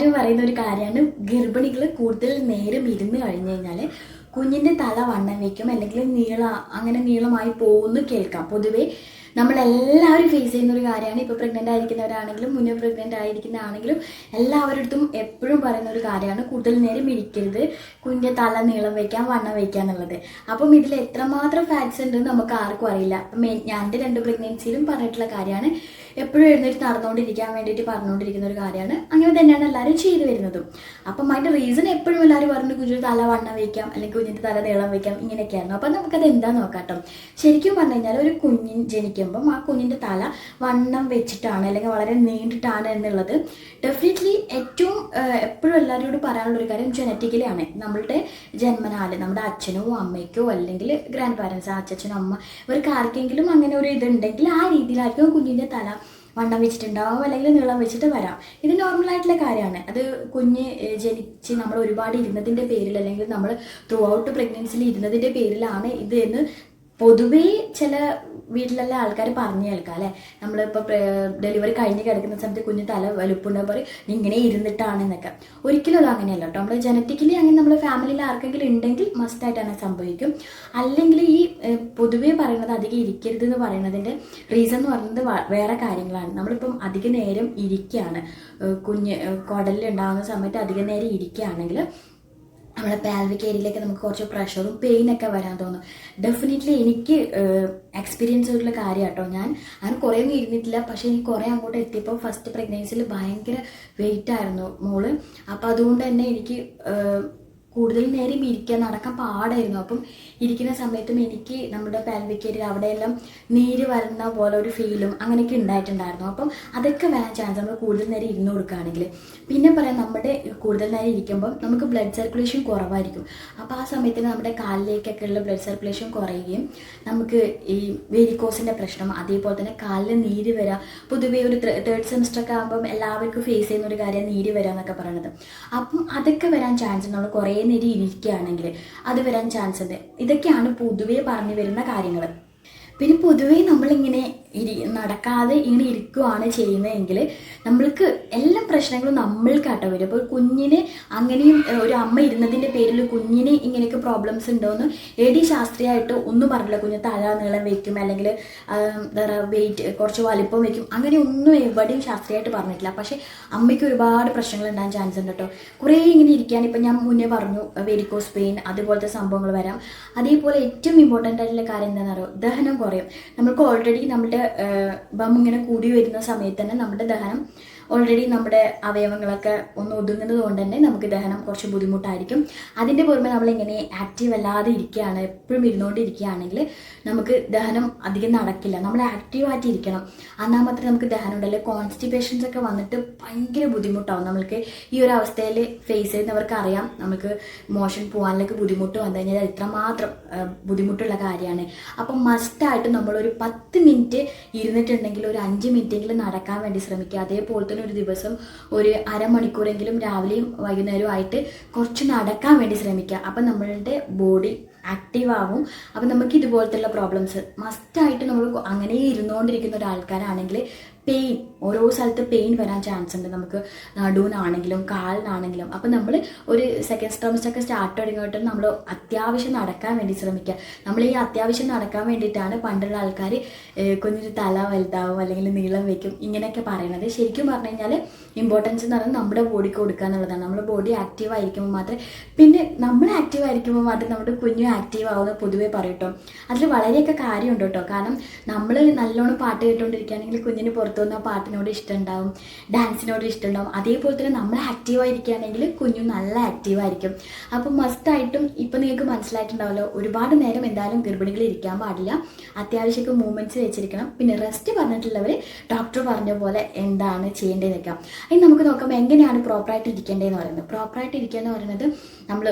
എല്ലാവരും പറയുന്ന ഒരു കാര്യമാണ്, ഗർഭിണികൾ കൂടുതൽ നേരം ഇരുന്ന് കഴിഞ്ഞ് കഴിഞ്ഞാൽ കുഞ്ഞിൻ്റെ തല വണ്ണം വയ്ക്കും, അല്ലെങ്കിൽ അങ്ങനെ നീളമായി പോകുമെന്ന് കേൾക്കാം. പൊതുവേ നമ്മളെല്ലാവരും ഫേസ് ചെയ്യുന്ന ഒരു കാര്യമാണ്. ഇപ്പോൾ പ്രഗ്നൻ്റ് ആയിരിക്കുന്നവരാണെങ്കിലും മുന്നേ പ്രഗ്നൻ്റ് ആയിരിക്കുന്നതാണെങ്കിലും എല്ലാവരുടെ എപ്പോഴും പറയുന്ന ഒരു കാര്യമാണ്, കൂടുതൽ നേരം ഇരിക്കരുത്, കുഞ്ഞിൻ്റെ തല നീളം വയ്ക്കാം, വണ്ണം വയ്ക്കുക എന്നുള്ളത്. അപ്പം ഇതിൽ എത്രമാത്രം ഫാക്ട്സ് ഉണ്ടെന്ന് നമുക്ക് ആർക്കും അറിയില്ല. അപ്പം ഞാൻ എൻ്റെ 2 പ്രഗ്നൻസിയിലും പറഞ്ഞിട്ടുള്ള കാര്യമാണ്, എപ്പോഴും എഴുന്നേറ്റ് നടന്നുകൊണ്ടിരിക്കാൻ വേണ്ടിയിട്ട് പറഞ്ഞുകൊണ്ടിരിക്കുന്ന ഒരു കാര്യമാണ്. അങ്ങനെ തന്നെയാണ് എല്ലാവരും ചെയ്തു വരുന്നതും. അപ്പം അതിൻ്റെ റീസൺ എപ്പോഴും എല്ലാവരും പറഞ്ഞു കുഞ്ഞിൻ്റെ തല വണ്ണം വയ്ക്കാം, അല്ലെങ്കിൽ കുഞ്ഞിൻ്റെ തല നീളം വയ്ക്കാം, ഇങ്ങനെയൊക്കെയായിരുന്നു. അപ്പം നമുക്കത് എന്താണെന്ന് നോക്കാട്ടോ. ശരിക്കും പറഞ്ഞു കഴിഞ്ഞാൽ ഒരു കുഞ്ഞിൻ ജനിക്കുമ്പം ആ കുഞ്ഞിൻ്റെ തല വണ്ണം വെച്ചിട്ടാണ് അല്ലെങ്കിൽ വളരെ നീണ്ടിട്ടാണ് എന്നുള്ളത് ഡെഫിനറ്റ്ലി ഏറ്റവും എപ്പോഴും എല്ലാവരോടും പറയാനുള്ളൊരു കാര്യം ജനറ്റിക്കലി ആണ്. നമ്മളുടെ ജന്മനാല് നമ്മുടെ അച്ഛനോ അമ്മയ്ക്കോ അല്ലെങ്കിൽ ഗ്രാൻഡ് പാരൻസ്, അച്ഛനോ അമ്മ, ഇവർക്ക് ആർക്കെങ്കിലും അങ്ങനെ ഒരു ഇതുണ്ടെങ്കിൽ ആ രീതിയിലായിരിക്കും കുഞ്ഞിൻ്റെ തല വണ്ണം വെച്ചിട്ടുണ്ടാവും അല്ലെങ്കിൽ നീളം വെച്ചിട്ട് വരാം. ഇത് നോർമലായിട്ടുള്ള കാര്യമാണ്. അത് കുഞ്ഞ് ജനിച്ച് നമ്മൾ ഒരുപാട് ഇരുന്നതിൻ്റെ പേരിൽ അല്ലെങ്കിൽ നമ്മൾ ത്രൂ ഔട്ട് പ്രഗ്നൻസിയിൽ ഇരുന്നതിൻ്റെ പേരിലാണ് ഇത് എന്ന് പൊതുവേ ചില വീട്ടിലുള്ള ആൾക്കാർ പറഞ്ഞു കേൾക്കാം അല്ലേ. നമ്മളിപ്പോൾ ഡെലിവറി കഴിഞ്ഞ് കിടക്കുന്ന സമയത്ത് കുഞ്ഞ് തല വലുപ്പുണ്ടാകും പറയും ഇങ്ങനെ ഇരുന്നിട്ടാണെന്നൊക്കെ. ഒരിക്കലും അത് അങ്ങനെയല്ല കേട്ടോ. നമ്മൾ ജനറ്റിക്കലി അങ്ങനെ നമ്മുടെ ഫാമിലിയിൽ ആർക്കെങ്കിലും ഉണ്ടെങ്കിൽ മസ്റ്റായിട്ടാണ് സംഭവിക്കും. അല്ലെങ്കിൽ ഈ പൊതുവേ പറയുന്നത് അധികം ഇരിക്കരുത് എന്ന് പറയുന്നതിൻ്റെ റീസൺ എന്ന് പറയുന്നത് വേറെ കാര്യങ്ങളാണ്. നമ്മളിപ്പം അധിക നേരം ഇരിക്കുകയാണ്, കുഞ്ഞ് കുടലിലുണ്ടാകുന്ന സമയത്ത് അധിക നേരം ഇരിക്കുകയാണെങ്കിൽ നമ്മുടെ പാൽവിക് ഏരിയയിലേക്ക് നമുക്ക് കുറച്ച് പ്രഷറും പെയിനൊക്കെ വരാൻ തോന്നും. ഡെഫിനറ്റ്ലി എനിക്ക് എക്സ്പീരിയൻസ് ആയിട്ടുള്ള കാര്യം കേട്ടോ. ഞാൻ അങ്ങനെ കുറേ ഒന്നും ഇരുന്നിട്ടില്ല, പക്ഷേ എനിക്ക് കുറേ അങ്ങോട്ട് എത്തിയപ്പോൾ ഫസ്റ്റ് പ്രഗ്നൻസിയിൽ ഭയങ്കര വെയിറ്റ് ആയിരുന്നു മോള്. അപ്പോൾ അതുകൊണ്ട് തന്നെ എനിക്ക് കൂടുതൽ നേരം ഇരിക്കാൻ നടക്കാൻ പാടായിരുന്നു. അപ്പം ഇരിക്കുന്ന സമയത്തും എനിക്ക് നമ്മുടെ പാൽവിക് ഏരിയ അവിടെയെല്ലാം നീര് വരുന്ന പോലെ ഒരു ഫീലും അങ്ങനെയൊക്കെ ഉണ്ടായിട്ടുണ്ടായിരുന്നു. അപ്പം അതൊക്കെ വരാൻ ചാൻസ് നമ്മൾ കൂടുതൽ നേരം ഇരുന്ന് കൊടുക്കുകയാണെങ്കിൽ. പിന്നെ പറയാം, നമ്മുടെ കൂടുതൽ നേരം ഇരിക്കുമ്പം നമുക്ക് ബ്ലഡ് സർക്കുലേഷൻ കുറവായിരിക്കും. അപ്പോൾ ആ സമയത്ത് നമ്മുടെ കാലിലേക്കൊക്കെ ഉള്ള ബ്ലഡ് സർക്കുലേഷൻ കുറയുകയും നമുക്ക് ഈ വെരിക്കോസിൻ്റെ പ്രശ്നം, അതേപോലെ തന്നെ കാലിൽ നീര് വരിക, പൊതുവേ ഒരു 3rd സെമിസ്റ്ററൊക്കെ ആകുമ്പം എല്ലാവർക്കും ഫേസ് ചെയ്യുന്ന ഒരു കാര്യം നീര് വരിക എന്നൊക്കെ പറയുന്നത്. അപ്പം അതൊക്കെ വരാൻ ചാൻസ് ഉണ്ട്. നമ്മൾ കുറേ നേരം ഇരിക്കുകയാണെങ്കിൽ അത് വരാൻ ചാൻസ് ഉണ്ട്. ഇതൊക്കെയാണ് പൊതുവേ പറഞ്ഞു വരുന്ന കാര്യങ്ങൾ. പിന്നെ പൊതുവേ നമ്മളിങ്ങനെ നടക്കാതെ ഇങ്ങനെ ഇരിക്കുകയാണ് ചെയ്യുന്നതെങ്കിൽ നമ്മൾക്ക് എല്ലാ പ്രശ്നങ്ങളും നമ്മൾക്കാട്ടോ വരും. അപ്പോൾ കുഞ്ഞിന് അങ്ങനെയും ഒരു അമ്മ ഇരുന്നതിൻ്റെ പേരിൽ കുഞ്ഞിന് ഇങ്ങനെയൊക്കെ പ്രോബ്ലംസ് ഉണ്ടോയെന്ന് ശാസ്ത്രീയമായിട്ട് ഒന്നും പറഞ്ഞില്ല. കുഞ്ഞ് തല നീളം വയ്ക്കും അല്ലെങ്കിൽ വെയിറ്റ് കുറച്ച് വലിപ്പം വയ്ക്കും, അങ്ങനെ ഒന്നും എവിടെയും ശാസ്ത്രീയമായിട്ട് പറഞ്ഞിട്ടില്ല. പക്ഷേ അമ്മയ്ക്ക് ഒരുപാട് പ്രശ്നങ്ങൾ ഉണ്ടാകാൻ ചാൻസ് ഉണ്ട് കേട്ടോ. കുറേ ഇങ്ങനെ ഇരിക്കുകയാണ്. ഇപ്പം ഞാൻ മുന്നേ പറഞ്ഞു വെരിക്കോസ് പെയിൻ അതുപോലത്തെ സംഭവങ്ങൾ വരാം. അതേപോലെ ഏറ്റവും ഇമ്പോർട്ടൻ്റ് ആയിട്ടുള്ള കാര്യം എന്താണെന്ന് അറിയോ, ദഹനം കുറയും. നമുക്ക് ഓൾറെഡി നമ്മുടെ ഇങ്ങനെ കൂടി വരുന്ന സമയത്ത് തന്നെ നമ്മുടെ ദഹനം ഓൾറെഡി നമ്മുടെ അവയവങ്ങളൊക്കെ ഒന്ന് ഒതുങ്ങുന്നത് കൊണ്ട് തന്നെ നമുക്ക് ദഹനം കുറച്ച് ബുദ്ധിമുട്ടായിരിക്കും. അതിൻ്റെ പുറമെ നമ്മളിങ്ങനെ ആക്റ്റീവ് അല്ലാതെ ഇരിക്കുകയാണ്, എപ്പോഴും ഇരുന്നുകൊണ്ടിരിക്കുകയാണെങ്കിൽ നമുക്ക് ദഹനം അധികം നടക്കില്ല. നമ്മൾ ആക്റ്റീവായിട്ട് ഇരിക്കണം, എന്നാൽ മാത്രമേ നമുക്ക് ദഹനം ഉണ്ടല്ലേ. കോൺസ്റ്റിപ്പേഷൻസ് ഒക്കെ വന്നിട്ട് ഭയങ്കര ബുദ്ധിമുട്ടാവും. നമ്മൾക്ക് ഈ ഒരു അവസ്ഥയിൽ ഫേസ് ചെയ്യുന്നവർക്ക് അറിയാം, നമുക്ക് മോഷൻ പോകാനൊക്കെ ബുദ്ധിമുട്ട് വന്നു കഴിഞ്ഞാൽ എത്രമാത്രം ബുദ്ധിമുട്ടുള്ള കാര്യമാണ്. അപ്പം മസ്റ്റായിട്ട് നമ്മളൊരു 10 മിനിറ്റ് ഇരുന്നിട്ടുണ്ടെങ്കിൽ ഒരു 5 മിനിറ്റെങ്കിലും നടക്കാൻ വേണ്ടി ശ്രമിക്കുക. അതേപോലെ ഒരു ദിവസം ഒരു അരമണിക്കൂറെങ്കിലും രാവിലെയും വൈകുന്നേരവും ആയിട്ട് കുറച്ച് നടക്കാൻ വേണ്ടി ശ്രമിക്കുക. അപ്പം നമ്മളുടെ ബോഡി ആക്റ്റീവ് ആവും. അപ്പം നമുക്ക് ഇതുപോലത്തുള്ള പ്രോബ്ലംസ് മസ്റ്റായിട്ട് നമ്മൾ അങ്ങനെ ഇരുന്നുകൊണ്ടിരിക്കുന്ന ഒരാൾക്കാരാണെങ്കിൽ പെയിൻ, ഓരോ സ്ഥലത്ത് പെയിൻ വരാൻ ചാൻസ് ഉണ്ട്. നമുക്ക് നടുവിനാണെങ്കിലും കാലിനാണെങ്കിലും. അപ്പം നമ്മൾ ഒരു 2nd ട്രൈമസ്റ്റർ സ്റ്റാർട്ട് തുടങ്ങിയിട്ട് നമ്മൾ അത്യാവശ്യം നടക്കാൻ വേണ്ടി ശ്രമിക്കുക. നമ്മൾ ഈ അത്യാവശ്യം നടക്കാൻ വേണ്ടിയിട്ടാണ് പണ്ടുള്ള ആൾക്കാർ കുഞ്ഞിന് തല വലുതാവും അല്ലെങ്കിൽ നീളം വയ്ക്കും ഇങ്ങനെയൊക്കെ പറയുന്നത്. ശരിക്കും പറഞ്ഞു കഴിഞ്ഞാൽ ഇമ്പോർട്ടൻസ് എന്ന് പറയുന്നത് നമ്മുടെ ബോഡിക്ക് കൊടുക്കുക എന്നുള്ളതാണ്. നമ്മുടെ ബോഡി ആക്റ്റീവ് ആയിരിക്കുമ്പോൾ മാത്രമേ, പിന്നെ നമ്മൾ ആക്റ്റീവ് ആയിരിക്കുമ്പോൾ മാത്രമേ നമ്മുടെ കുഞ്ഞും ആക്റ്റീവ് ആവുമെന്ന് പൊതുവേ പറയട്ടോ. അതിൽ വളരെയൊക്കെ കാര്യമുണ്ട് കേട്ടോ. കാരണം നമ്മൾ നല്ലോണം പാട്ട് കേട്ടുകൊണ്ടിരിക്കുകയാണെങ്കിൽ കുഞ്ഞിന് പുറത്ത് വന്ന പാട്ടിനോട് ഇഷ്ടമുണ്ടാവും, ഡാൻസിനോട് ഇഷ്ടമുണ്ടാവും. അതേപോലെ തന്നെ നമ്മൾ ആക്റ്റീവായിരിക്കുകയാണെങ്കിൽ കുഞ്ഞും നല്ല ആക്റ്റീവായിരിക്കും. അപ്പം മസ്റ്റായിട്ടും ഇപ്പം നിങ്ങൾക്ക് മനസ്സിലായിട്ടുണ്ടാവല്ലോ, ഒരുപാട് നേരം എന്തായാലും ഗർഭിണികൾ ഇരിക്കാൻ പാടില്ല, അത്യാവശ്യമൊക്കെ മൂവ്മെൻറ്റ്സ് വെച്ചിരിക്കണം. പിന്നെ റെസ്റ്റ് പറഞ്ഞിട്ടുള്ളവർ ഡോക്ടർ പറഞ്ഞ പോലെ എന്താണ് ചെയ്യേണ്ടതെന്ന് വെക്കാം. അതിന് നമുക്ക് നോക്കാം എങ്ങനെയാണ് പ്രോപ്പറായിട്ട് ഇരിക്കേണ്ടതെന്ന് പറയുന്നത്. പ്രോപ്പറായിട്ട് ഇരിക്കുക എന്ന് പറയുന്നത് നമ്മൾ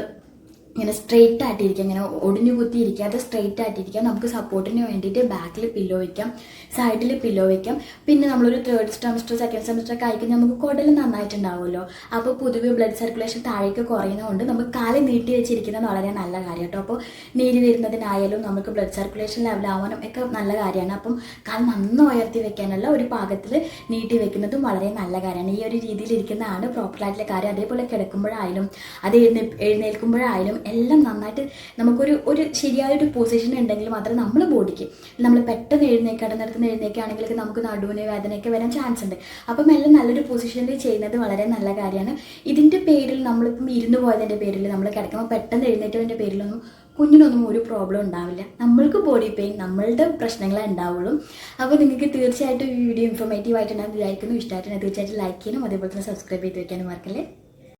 ഇങ്ങനെ സ്ട്രെയിറ്റ് ആയിട്ടിരിക്കുക, ഇങ്ങനെ ഒടിഞ്ഞു കുത്തി ഇരിക്കാതെ സ്ട്രെയിറ്റ് ആയിട്ടിരിക്കുക. നമുക്ക് സപ്പോർട്ടിന് വേണ്ടിയിട്ട് ബാക്കിൽ പില്ലോ വയ്ക്കാം, സൈഡിൽ പില്ലോ വയ്ക്കാം. പിന്നെ നമ്മളൊരു 3rd സെമസ്റ്റർ 2nd സെമസ്റ്റർ ഒക്കെ ആയിക്കഴിഞ്ഞാൽ നമുക്ക് കുടൽ നന്നായിട്ടുണ്ടാവുമല്ലോ. അപ്പോൾ പൊതുവെ ബ്ലഡ് സർക്കുലേഷൻ താഴേക്ക് കുറയുന്നതുകൊണ്ട് നമുക്ക് കാല് നീട്ടി വെച്ചിരിക്കുന്നത് വളരെ നല്ല കാര്യം കേട്ടോ. അപ്പോൾ നീര് വരുന്നതിനായാലും നമുക്ക് ബ്ലഡ് സർക്കുലേഷൻ ലെവലാവാനും ഒക്കെ നല്ല കാര്യമാണ്. അപ്പം കാല് നന്ന ഉയർത്തി വെക്കാനുള്ള ഒരു പാകത്തിൽ നീട്ടി വെക്കുന്നതും വളരെ നല്ല കാര്യമാണ്. ഈ ഒരു രീതിയിൽ ഇരിക്കുന്നതാണ് പ്രോപ്പറായിട്ടുള്ള കാര്യം. അതേപോലെ കിടക്കുമ്പോഴായാലും അത് എഴുന്നേൽക്കുമ്പോഴായാലും എല്ലാം നന്നായിട്ട് നമുക്കൊരു ശരിയായൊരു പൊസിഷൻ ഉണ്ടെങ്കിൽ മാത്രമേ നമ്മളെ ബോഡിക്ക്, നമ്മൾ പെട്ടെന്ന് കിടന്നിടത്തുനിന്ന് എഴുന്നേൽക്കുകയാണെങ്കിൽ നമുക്ക് നടുവിന് വേദനയൊക്കെ വരാൻ ചാൻസ് ഉണ്ട്. അപ്പം എല്ലാം നല്ലൊരു പൊസിഷനിൽ ചെയ്യുന്നത് വളരെ നല്ല കാര്യമാണ്. ഇതിൻ്റെ പേരിൽ നമ്മളിപ്പം ഇരുന്ന് പോയതിൻ്റെ പേരിൽ നമ്മൾ കിടക്കുമ്പോൾ പെട്ടെന്ന് എഴുന്നേറ്റതിൻ്റെ പേരിലൊന്നും കുഞ്ഞിനൊന്നും ഒരു പ്രോബ്ലം ഉണ്ടാവില്ല. നമ്മൾക്ക് ബോഡി പെയിൻ നമ്മളുടെ പ്രശ്നങ്ങളെ ഉണ്ടാവുള്ളൂ. അപ്പോൾ നിങ്ങൾക്ക് തീർച്ചയായിട്ടും ഈ വീഡിയോ ഇൻഫോർമേറ്റീവ് ആയിട്ടുണ്ടെന്ന് വിചാരിക്കുന്നു. ഇഷ്ടമായിട്ടുണ്ടെങ്കിൽ തീർച്ചയായിട്ടും ലൈക്ക് ചെയ്യാനും അതേപോലെ തന്നെ സബ്സ്ക്രൈബ് ചെയ്ത് വെക്കാനും മറക്കല്ലേ.